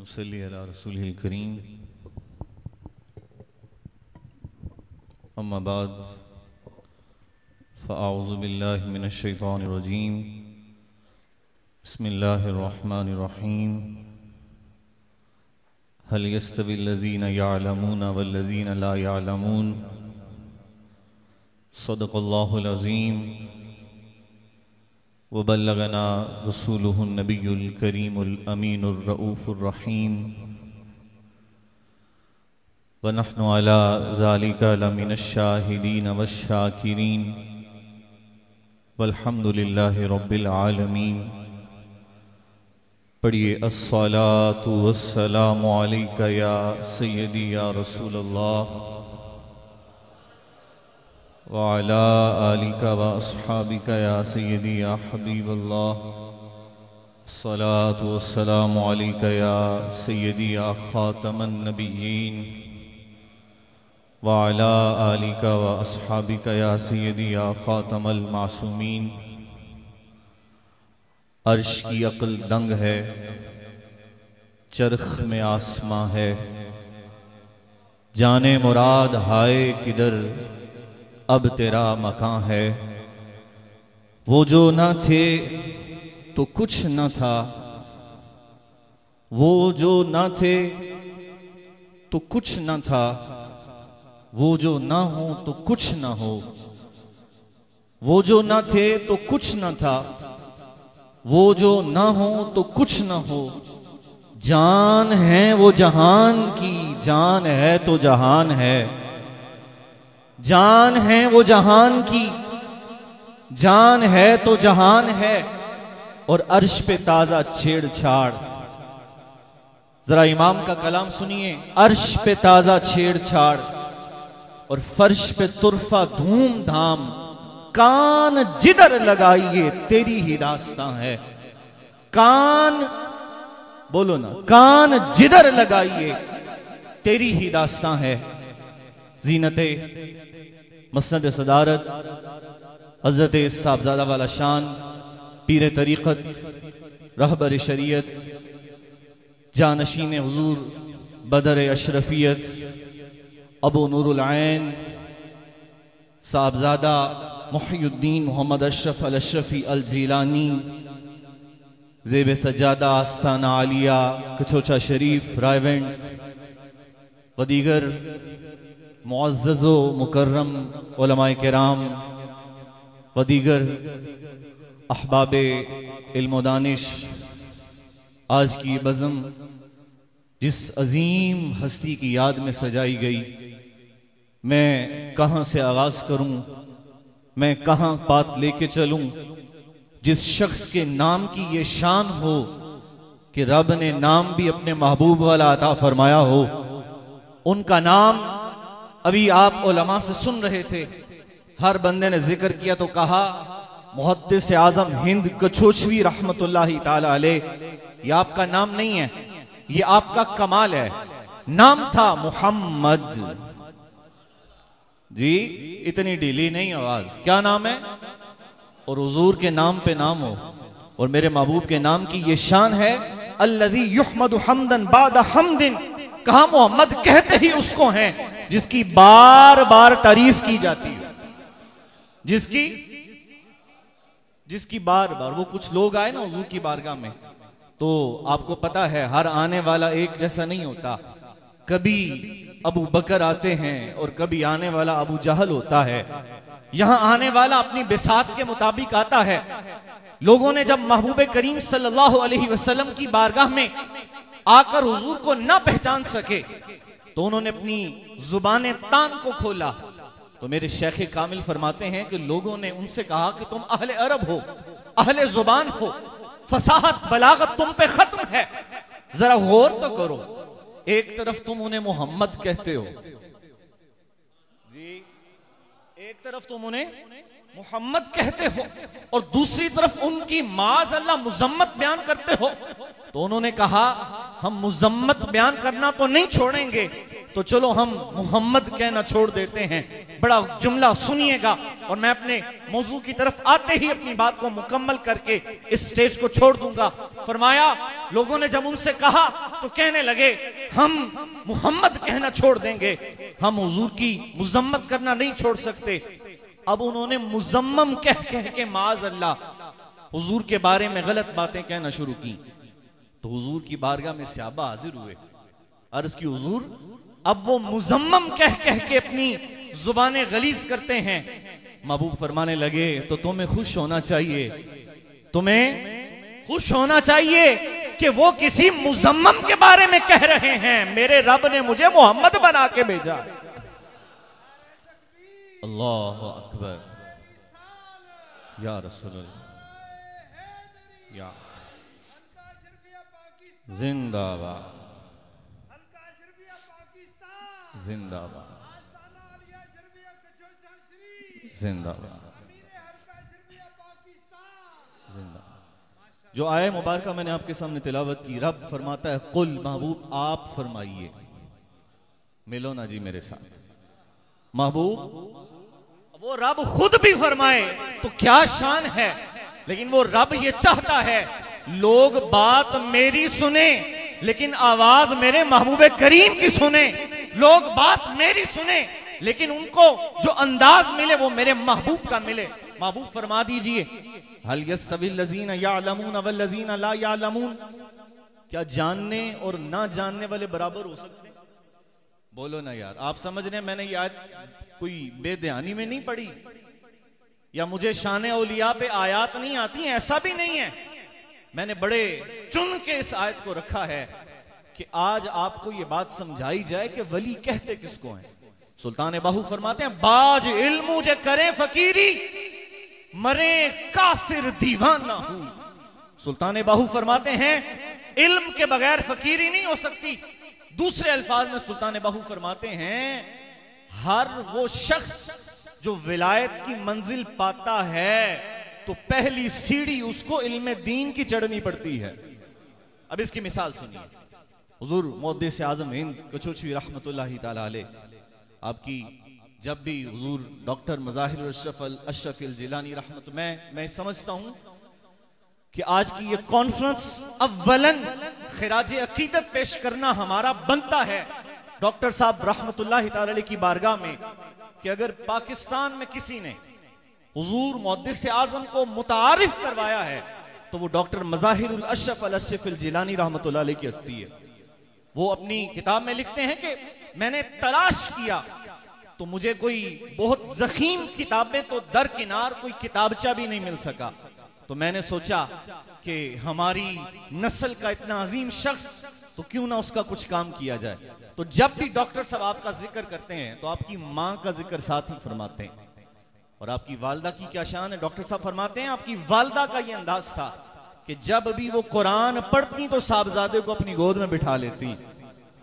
सल्ली अला रसूलिल करीम। अम्मा बाद फ़अऊज़ु बिल्लाहि मिनश शैतानिर रजीम। बिस्मिल्लाहिर रहमानिर रहीम। हल यस्तविल लज़ीना यअलमूना वल्लज़ीना ला यअलमून। सदक़ल्लाहुल अज़ीम व बल्लगना रसूलुहुन नबियुल करीमुल अमीनुर रऊफ़ुर रहीम व नहनु अला ज़ालिका लमिनश शाहिदीन वश्शाकिरीन वल्हम्दुलिल्लाहि रब्बिल आलमीन। पढ़िए अस्सलातु वस्सलामु अलैका या सय्यदी या रसूलल्लाह व अला आलिका व अस्हाबिका या सय्यदी या हबीबल्लाह। अस्सलातु वस्सलामु अलैका या सय्यदी या खातमन नबिय्यीन व अला आलिका व अस्हाबिका या सय्यदी या खातमल मासूमीन। अर्श की अक्ल दंग है, चरख में आसमां है, जाने मुराद हाय किधर अब तेरा मकान है। वो जो न थे तो कुछ न था, वो जो न थे तो कुछ न था, वो जो न हो तो कुछ न हो। वो जो न थे तो कुछ न था, वो जो न हो तो कुछ न हो। जान है वो जहान की, जान है तो जहान है। जान है वो जहान की, जान है तो जहान है। और अर्श पे ताजा छेड़छाड़। जरा इमाम का कलाम सुनिए। अर्श पे ताजा छेड़छाड़ और फर्श पे तुरफा धूमधाम। कान जिधर लगाइए तेरी ही दास्तां है। कान बोलो ना, कान जिधर लगाइए तेरी ही दास्तां है। जीनते मसनद सदारत हज़रत साहबजादा वाला शान पीर तरीक़त रहबर शरीयत जानशीन हुजूर बदर अशरफियत अबू नूरुल ऐन साहबजादा मुहियुद्दीन मोहम्मद अशरफ अल अशरफी अल जीलानी ज़ेब सजादा आस्ताना आलिया कछोचा शरीफ रायवेंड व दीगर मुअज़्ज़ज़ो मुकर्रम उलमाए किराम व दीगर अहबाबे इल्म दानिश। आज की बज़म जिस अजीम हस्ती की याद में सजाई गई, मैं कहाँ से आगाज करूं, मैं कहाँ बात लेके चलूं। जिस शख्स के नाम की ये शान हो कि रब ने नाम भी अपने महबूब वाला अता फरमाया हो, उनका नाम अभी आप उलमा से सुन रहे थे। हर बंदे ने जिक्र किया तो कहा मुहद्दिस आजम हिंद कछोचवी रहमतुल्लाहि ताला अलैह। ये आपका नाम नहीं है, ये आपका कमाल है। नाम था मुहम्मद जी। इतनी ढीली नहीं आवाज। क्या नाम है? और हुजूर के नाम पे नाम हो और मेरे महबूब के नाम की ये शान है। अल्लज़ी युहमदु हम्दन बादा हम्दिन। कहा मोहम्मद कहते ही उसको हैं जिसकी बार बार तारीफ की जाती है। जिसकी बार बार। वो कुछ लोग आए ना हुजूर की बारगाह में, तो आपको पता है हर आने वाला एक जैसा नहीं होता। कभी अबू बकर आते हैं और कभी आने वाला अबू जहल होता है। यहां आने वाला अपनी बिसात के मुताबिक आता है। लोगों ने जब महबूब करीम सल्लल्लाहु अलैहि वसल्लम की बारगाह में आकर हुजूर को न पहचान सके तो उन्होंने अपनी जुबान तान को खोला। तो मेरे शेख कामिल फरमाते हैं कि लोगों ने उनसे कहा कि तुम अहले अरब हो, अहले जुबान हो, फसाहत बलागत तुम पे खत्म है, जरा गौर तो करो। एक तरफ तुम उन्हें मोहम्मद कहते हो जी, एक तरफ तुम उन्हें मोहम्मद कहते हो और दूसरी तरफ उनकी माज अल्लाह मुजम्मत बयान करते हो। तो उन्होंने कहा हम मुजम्मत बयान करना तो नहीं छोड़ेंगे, तो चलो हम मोहम्मद कहना छोड़ देते हैं। बड़ा जुमला सुनिएगा और मैं अपने मौजू की तरफ आते ही अपनी बात को मुकम्मल करके इस स्टेज को छोड़ दूंगा। फरमाया, लोगों ने जब उनसे कहा तो कहने लगे हम मोहम्मद कहना छोड़ देंगे, हम हुजूर की मुजम्मत करना नहीं छोड़ सकते। अब उन्होंने मुजम्मम कह कह के माज अल्लाह हुजूर के बारे में गलत बातें कहना शुरू की। तो हुजूर की बारगाह में सहाबा हाजिर हुए, अर्ज की हुजूर अब वो मुजम्मम कह कह के अपनी जुबानें गलीज करते हैं। महबूब फरमाने लगे तो तुम्हें खुश होना चाहिए, तुम्हें खुश होना चाहिए कि वो किसी मुजम्मम के बारे में कह रहे हैं, मेरे रब ने मुझे मोहम्मद बना के भेजा। अल्लाह अकबर, या रसूलल्लाह, या जिंदाबाद जिंदाबाद जिंदाबाद जिंदाबाद। जो आया मुबारका मैंने आपके सामने तिलावत की, रब फरमाता है कुल, महबूब आप फरमाइए। मिलो ना जी मेरे साथ। महबूब वो रब खुद भी फरमाए तो क्या शान है, लेकिन वो रब ये चाहता है लोग बात मेरी सुने लेकिन आवाज मेरे महबूबे करीम की सुने। लोग बात मेरी सुने लेकिन उनको जो अंदाज मिले वो मेरे महबूब का मिले। महबूब फरमा दीजिए, हल यस्तविल लज़ीना यअलमून वल लज़ीना ला यअलमून, क्या जानने और ना जानने वाले बराबर हो सकते? बोलो ना यार, आप समझ रहे हैं मैंने ये आयत कोई बेध्यानी में नहीं पढ़ी या मुझे शान औलिया पे आयात नहीं आती, ऐसा भी नहीं है। मैंने बड़े चुन के इस आयत को रखा है कि आज आपको ये बात समझाई जाए कि वली कहते किसको हैं। सुल्तान बाहू फरमाते हैं, बाज इल्म मुझे करे फकीरी, मरे काफिर दीवाना हूं। सुल्तान बाहू फरमाते हैं इल्म के बगैर फकीरी नहीं हो सकती। दूसरे अल्फाज में सुल्तान बाहू फरमाते हैं हर वो शख्स जो विलायत की मंजिल पाता है तो पहली सीढ़ी उसको इल्म दीन की चढ़नी पड़ती है। अब इसकी मिसाल सुनिए। हुजूर मुहद्दिस आज़म हिंद कचौची रहमतुल्लाहि ताला अलैह, आपकी जब भी हुजूर डॉक्टर मज़ाहिर अशरफ जिलानी रहमत, मैं समझता हूं कि आज की ये कॉन्फ्रेंस अव्वलन खिराज अकीदत पेश करना हमारा बनता है डॉक्टर साहब रहमतुल्लाहि ताला अलैह की बारगाह में कि अगर पाकिस्तान में किसी ने हुजूर मुहद्दिस आज़म को मुतारिफ करवाया है तो वो डॉक्टर मज़ाहिरुल अशरफ जिलानी रहमतुल्लाह अलैह की हस्ती है। वो अपनी किताब में लिखते हैं कि मैंने तलाश किया तो मुझे कोई बहुत जखीम किताबें तो दरकिनार कोई किताबचा भी नहीं मिल सका, तो मैंने सोचा कि हमारी नस्ल का इतना अजीम शख्स तो क्यों ना उसका कुछ काम किया जाए। तो जब भी डॉक्टर साहब आपका जिक्र करते हैं तो आपकी माँ का जिक्र साथ ही फरमाते हैं। और आपकी वालदा की क्या शान है, डॉक्टर साहब फरमाते हैं आपकी वालदा का यह अंदाज था कि जब भी वो कुरान पढ़ती तो साहबजादे को अपनी गोद में बिठा लेती।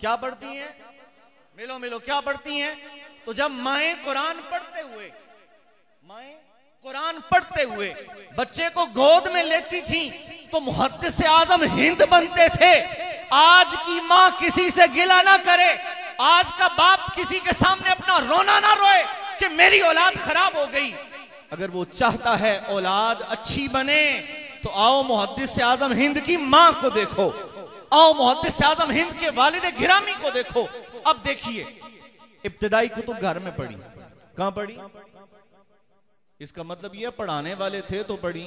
क्या पढ़ती हैं? मिलो मिलो, क्या पढ़ती हैं? तो जब माएं कुरान पढ़ते हुए बच्चे को गोद में लेती थी तो मुहद्दिस आज़म हिंद बनते थे। आज की माँ किसी से गिला ना करे, आज का बाप किसी के सामने अपना रोना ना रोए कि मेरी औलाद खराब हो गई। अगर वो चाहता है औलाद अच्छी बने तो आओ मुहद्दिस आज़म हिंद की माँ को देखो, आओ मुहद्दिस आज़म हिंद के वालिद गिरामी को देखो। अब देखिए, इब्तिदाई कुतुब घर में पढ़ी, कहां पढ़ी? इसका मतलब यह पढ़ाने वाले थे तो पढ़ी।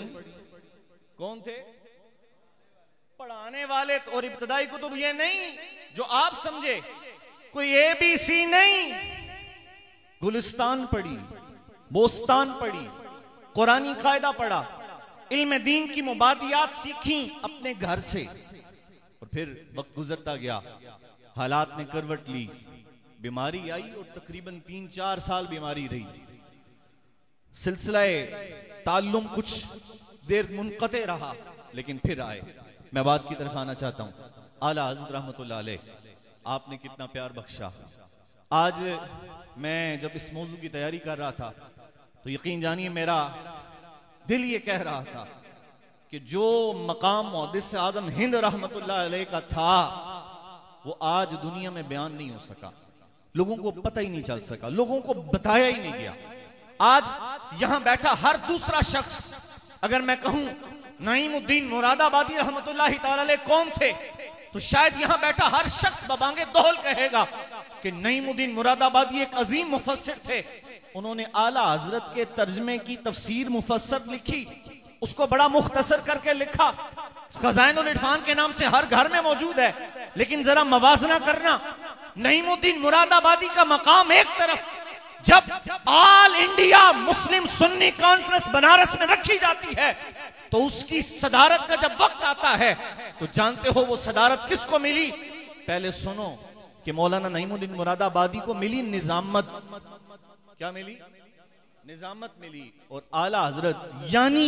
कौन थे? पढ़ाने वाले। और इब्तिदाई कुतुब ये नहीं जो आप समझे, कोई ABC नहीं, गुलिस्तान पढ़ी, बोस्तान पढ़ी, कुरानी कायदा पढ़ा, इल्म दीन की मुबादियात सीखी अपने घर से। और फिर वक्त गुजरता गया, हालात ने करवट ली, बीमारी आई और तकरीबन 3-4 साल बीमारी रही। सिलसिलाए ताल्लुम कुछ देर मुनक़ते रहा लेकिन फिर आए। मैं बात की तरफ आना चाहता हूं। आला हज़रत रहमतुल्लाह अलैह, आपने कितना प्यार बख्शा। आज मैं जब इस मौजू की तैयारी कर रहा था तो यकीन जानिए मेरा दिल ये कह रहा था कि जो मकाम मुहद्दिस आज़म हिंद रहमतुल्लाह अलैह का था वो आज दुनिया में बयान नहीं हो सका। लोगों को पता ही नहीं चल सका, लोगों को बताया ही नहीं गया। आज यहां बैठा हर दूसरा शख्स, अगर मैं कहूं नईमुद्दीन मुरादाबादी रहमतुल्लाहि ताला अलैह कौन थे, तो शायद यहां बैठा हर शख्स बबांगे दोहल कहेगा कि नईमुद्दीन मुरादाबादी एक अजीम मुफस्सिर थे। उन्होंने आला हजरत के तर्जमे की तफसीर मुफस्सर लिखी, उसको बड़ा मुख्तसर करके लिखा, खजाइनुल इरफान के नाम से हर घर में मौजूद है। लेकिन जरा मवाजना करना, नईमुद्दीन मुरादाबादी का मकाम एक तरफ, जब all India Muslim Sunni conference Banaras में रखी जाती है तो उसकी सदारत का जब वक्त आता है तो जानते हो वो सदारत किसको मिली? पहले सुनो कि मौलाना नईमुद्दीन मुरादाबादी को मिली निजामत। क्या मिली? निजामत मिली। और आला हजरत यानी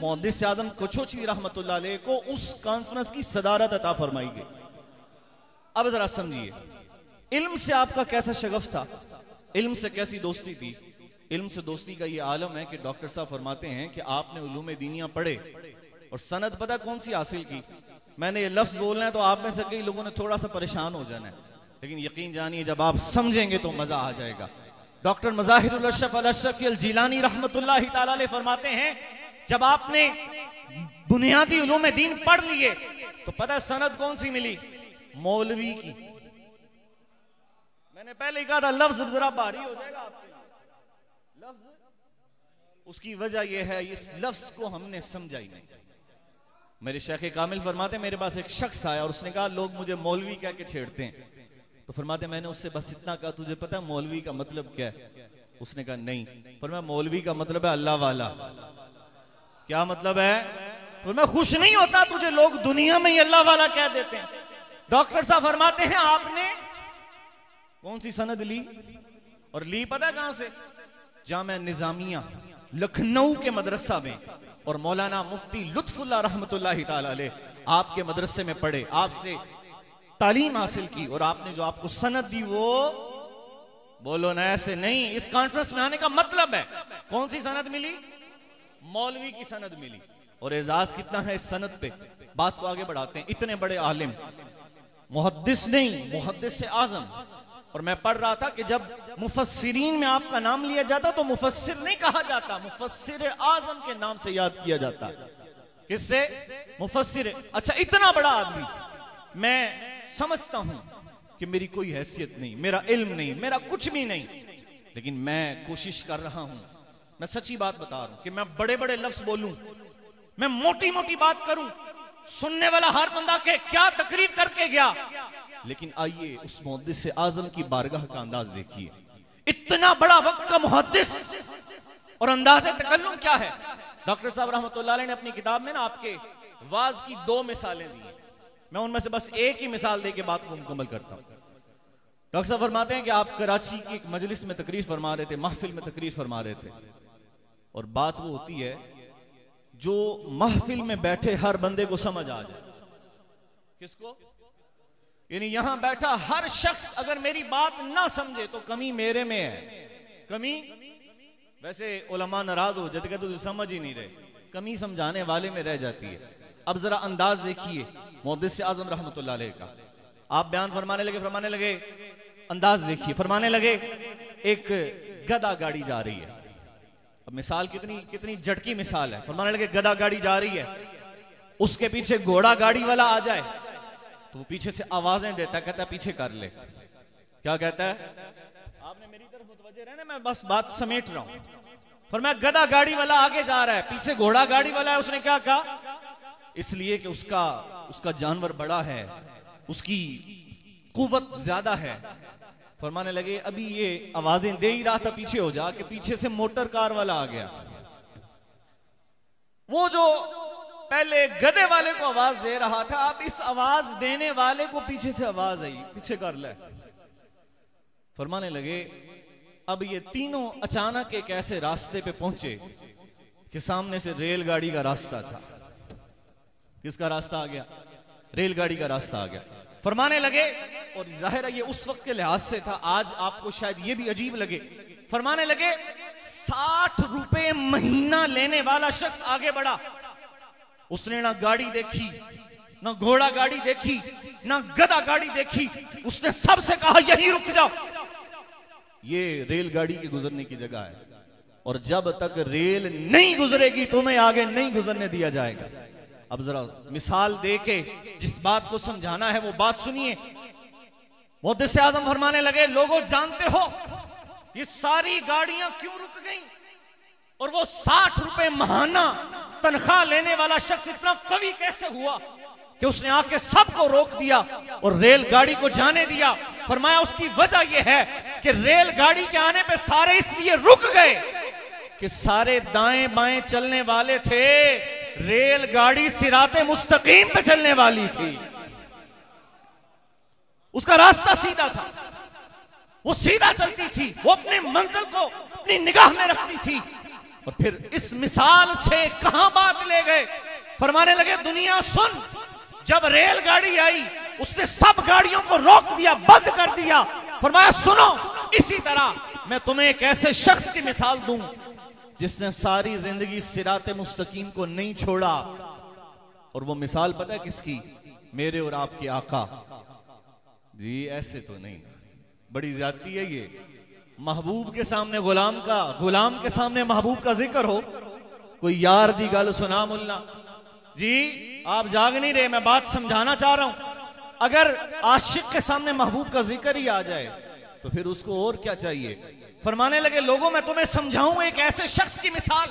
मुहद्दिस आज़म कोचोची रहमतुल्लाह अलैह को उस कॉन्फ्रेंस की सदारत अता फरमाई गई। अब जरा समझिए, इल्म से आपका कैसा शगफ था, इल्म से कैसी दोस्ती थी। इल्म से दोस्ती का ये आलम है कि डॉक्टर साहब फरमाते हैं कि आपने उलूम दीनिया पढ़े और सनद पता कौन सी हासिल की। मैंने ये लफ्ज बोलना है तो आप में से कई लोगों ने थोड़ा सा परेशान हो जाना है, लेकिन यकीन जानिए जब आप समझेंगे तो मजा आ जाएगा। डॉक्टर मज़ाहिरुल अशरफ अल अशरफी अल जिलानी रहमतुल्लाहि ताला अलैह फरमाते हैं, जब आपने बुनियादी उलूम दीन पढ़ लिए तो पता सनद कौन सी मिली? मौलवी की। मैंने पहले ही कहा था लफ्ज जरा भारी हो जाएगा आपके लिए। लफ्ज, उसकी वजह यह है इस लफ्ज को हमने समझा ही नहीं। मेरे शेख कामिल फरमाते, मेरे पास एक शख्स आया और उसने कहा लोग मुझे मौलवी कह के छेड़ते हैं। तो फरमाते मैंने उससे बस इतना कहा, तुझे पता है मौलवी का मतलब क्या है? उसने कहा नहीं। फरमाया मौलवी का मतलब है अल्लाह वाला। क्या मतलब है? तो मैं खुश नहीं होता तुझे लोग दुनिया में ही अल्लाह वाला कह देते हैं। डॉक्टर साहब फरमाते हैं आपने कौन सी सनद ली? और ली पता कहां से? जामिया निजामिया लखनऊ के मदरसा में, और मौलाना मुफ्ती लुत्फुल्लाह रहमतुल्लाहि ताला अलैह आपके मदरसे में पढ़े, आपसे तालीम हासिल की, और आपने जो आपको सनद दी वो बोलो ना ऐसे नहीं। इस कॉन्फ्रेंस में आने का मतलब है कौन सी सनद मिली? मौलवी की सनद मिली। और एजाज कितना है इस सनद पे, बात को आगे बढ़ाते हैं। इतने बड़े आलिम, मुहद्दिस नहीं मुहद्दिस आज़म। और मैं पढ़ रहा था कि जब मुफस्सिरीन में आपका नाम लिया जाता तो मुफस्सिर नहीं कहा जाता, मुफस्सिर आज़म के नाम से याद किया जाता। किससे? मुफस्सिर। अच्छा, इतना बड़ा आदमी, मैं समझता हूं कि मेरी कोई हैसियत नहीं, मेरा इल्म नहीं, मेरा कुछ भी नहीं, लेकिन मैं कोशिश कर रहा हूं, मैं सच्ची बात बता रहा हूं कि मैं बड़े बड़े लफ्ज बोलूं, मैं मोटी मोटी बात करूं, सुनने वाला हर बंदा के क्या तकरीर करके गया। लेकिन आइए उस मुहद्दिस आज़म की बारगाह का अंदाज देखिए। इतना बड़ा वक्त का मुहद्दिस और अंदाज़े तकल्लुम क्या है। डॉक्टर साहब रहमतुल्लाह अलैह ने अपनी किताब में ना आपके वाज की 2 मिसालें दी हैं। मैं उनमें से बस एक ही मिसाल दे के बात को मुकम्मल करता हूं। डॉक्टर साहब फरमाते हैं कि आप कराची की एक मजलिस में तकरीर फरमा रहे थे, महफिल में तकरीर फरमा रहे थे, और बात वो होती है जो महफिल में बैठे हर बंदे को समझ आ जाए। किसको? यानी यहां बैठा हर शख्स अगर मेरी बात ना समझे तो कमी मेरे में है। कमी, वैसे उलमा नाराज हो जाते, तुझे समझ ही नहीं रहे, कमी समझाने वाले में रह जाती है। अब जरा अंदाज देखिए मुहद्दिस आज़म रहमतुल्लाह अलैह का। आप बयान फरमाने लगे, अंदाज देखिए, फरमाने लगे एक गधा गाड़ी जा रही है। अब मिसाल कितनी जटकी मिसाल है। फरमाने लगे गधा गाड़ी जा रही है, उसके पीछे घोड़ा गाड़ी वाला आ जाए तो वो पीछे से आवाजें देता है, कहता है पीछे कर ले। क्या कहता है? आपने मेरी तरफ मुतवज्जे रहना, मैं बस बात समेट रहा हूं। फरमाया गधा गाड़ी वाला आगे जा रहा है, पीछे घोड़ा गाड़ी वाला है। उसने क्या कहा? इसलिए कि उसका जानवर बड़ा है, उसकी कुव्वत ज्यादा है। फरमाने लगे अभी ये आवाजें दे ही रहा था, पीछे हो जा, कि पीछे से मोटर कार वाला आ गया। वो जो पहले गधे वाले को आवाज दे रहा था, अब इस आवाज देने वाले को पीछे से आवाज आई, पीछे कर ले। फरमाने लगे अब ये तीनों अचानक एक ऐसे रास्ते पे पहुंचे कि सामने से रेलगाड़ी का रास्ता था। किसका रास्ता आ गया? रेलगाड़ी का रास्ता आ गया। फरमाने लगे, और जाहिर है ये उस वक्त के लिहाज से था, आज आपको शायद ये भी अजीब लगे। फरमाने लगे 60 रुपए महीना लेने वाला शख्स आगे बढ़ा। उसने ना गाड़ी देखी, ना घोड़ा गाड़ी देखी, ना गधा गाड़ी देखी। उसने सबसे कहा यहीं रुक जाओ। ये रेलगाड़ी के गुजरने की जगह है, और जब तक रेल नहीं गुजरेगी तुम्हें आगे नहीं गुजरने दिया जाएगा। अब जरा मिसाल देके जिस बात को समझाना है वो बात सुनिए। मुहद्दिस आज़म फरमाने लगे, लोगों जानते हो ये सारी गाड़ियां क्यों रुक गई? और वो 60 रुपए महाना तनख्वाह लेने वाला शख्स इतना कवि कैसे हुआ कि उसने आके सबको रोक दिया और रेलगाड़ी को जाने दिया? फरमाया उसकी वजह यह है कि रेलगाड़ी के आने पे सारे इसलिए रुक गए कि सारे दाएं बाएं चलने वाले थे, रेलगाड़ी सिराते मुस्तकीम पे चलने वाली थी, उसका रास्ता सीधा था, वो सीधा चलती थी, वो अपने मंजिल को अपनी निगाह में रखती थी। और फिर इस मिसाल से कहां बात ले गए? फरमाने लगे, दुनिया सुन, जब रेलगाड़ी आई उसने सब गाड़ियों को रोक दिया, बंद कर दिया। फरमाया सुनो, इसी तरह मैं तुम्हें एक ऐसे शख्स की मिसाल दूं जिसने सारी जिंदगी सिराते मुस्तकीम को नहीं छोड़ा। और वो मिसाल पता है किसकी? मेरे और आपके आका। जी ऐसे तो नहीं, बड़ी ज्यादती है ये। महबूब के सामने गुलाम का, गुलाम के सामने महबूब का जिक्र हो। कोई यार दी गल सुना मुल्ला जी, आप जाग नहीं रहे, मैं बात समझाना चाह रहा हूं। अगर आशिक के सामने महबूब का जिक्र ही आ जाए तो फिर उसको और क्या चाहिए? फरमाने लगे, लोगों मैं तुम्हें समझाऊं एक ऐसे शख्स की मिसाल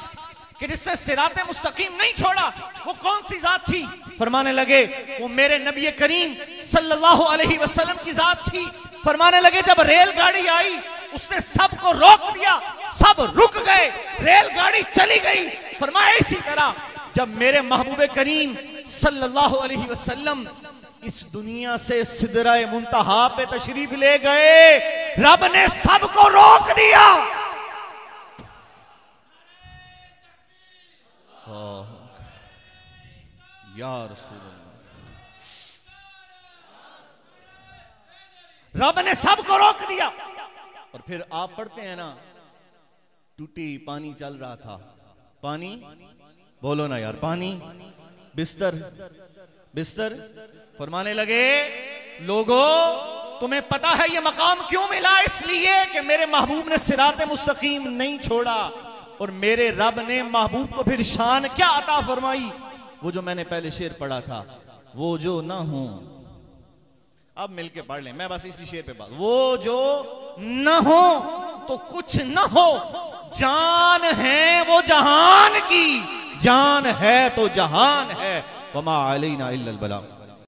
कि जिसने सिराते मुस्तकीम नहीं छोड़ा। वो कौन सी जात थी? फरमाने लगे, वो मेरे नबी करीम सल्लल्लाहु अलैहि वसल्लम की जात थी। फरमाने लगे, जब रेलगाड़ी आई उसने सबको रोक दिया, सब रुक गए, रेलगाड़ी चली गई। फरमाया इसी तरह जब मेरे महबूब करीम सल्लल्लाहु अलैहि वसल्लम इस दुनिया से सिदराए मुंतहा पे तशरीफ ले गए, रब ने सबको रोक दिया। या रसूल अल्लाह, रब ने सबको रोक दिया। और फिर आप पढ़ते हैं ना, टूटी पानी चल रहा था, पानी बोलो ना यार, पानी बिस्तर बिस्तर। फरमाने लगे, लोगों तुम्हें पता है ये मकाम क्यों मिला? इसलिए कि मेरे महबूब ने सिराते मुस्तकीम नहीं छोड़ा। और मेरे रब ने महबूब को फिर शान क्या अता फरमाई? वो जो मैंने पहले शेर पढ़ा था, वो जो ना हो, अब मिलके पढ़ लें, मैं बस इसी शेर पे बात। वो जो न हो तो कुछ न हो, जान है वो जहान की, जान है तो जहान है, वमा अलैना इल्लल बलाग।